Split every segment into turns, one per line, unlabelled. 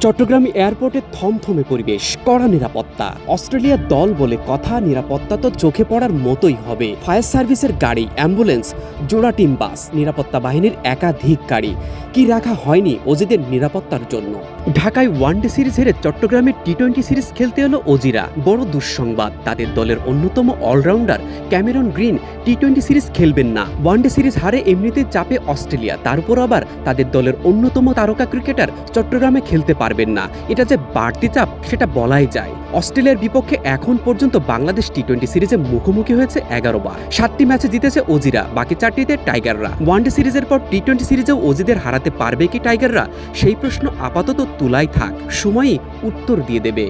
চট্টগ্রাম এয়ারপোর্টে থমথমে পরিবেশ, কড়া নিরাপত্তা। অস্ট্রেলিয়ার দল বলে কথা, নিরাপত্তা তো চোখে পড়ার মতোই হবে। ফায়ার সার্ভিসের গাড়ি, অ্যাম্বুলেন্স, জোড়া টিম বাস, নিরাপত্তা বাহিনীর একাধিক গাড়ি। কি রাখা হয়নি অজিদের নিরাপত্তার জন্য? ঢাকায় ওয়ানডে সিরিজ হেরে চট্টগ্রামে টি-20 সিরিজ খেলতে এলো অজিরা। বড় দুঃসংবাদ, তাদের দলের অন্যতম অলরাউন্ডার ক্যামেরন গ্রিন টি-20 সিরিজ খেলবেন না। ওয়ানডে সিরিজ হারে এমনিতেই চাপে অস্ট্রেলিয়া, তার উপর আবার তাদের দলের অন্যতম তারকা ক্রিকেটার চট্টগ্রামে খেলতে পারবেন না। এটা যে বাড়তি চাপ সেটা বলাই যায়। অস্ট্রেলিয়ার বিপক্ষে এখন পর্যন্ত বাংলাদেশ টি-20 সিরিজে মুখোমুখি হয়েছে 11 বার। 7টি ম্যাচে জিতেছে অজিরা, বাকি 4টিতে টাইগাররা। ওয়ানডে সিরিজের পর টি-20 সিরিজেও অজিদের হারাতে পারবে কি টাইগাররা? সেই প্রশ্ন আপাতত তুলাই থাক, সময়ই উত্তর দিয়ে দেবে।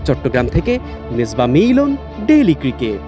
চট্টগ্রাম থেকে মেজবা মিলন, ডেইলি ক্রিকেট।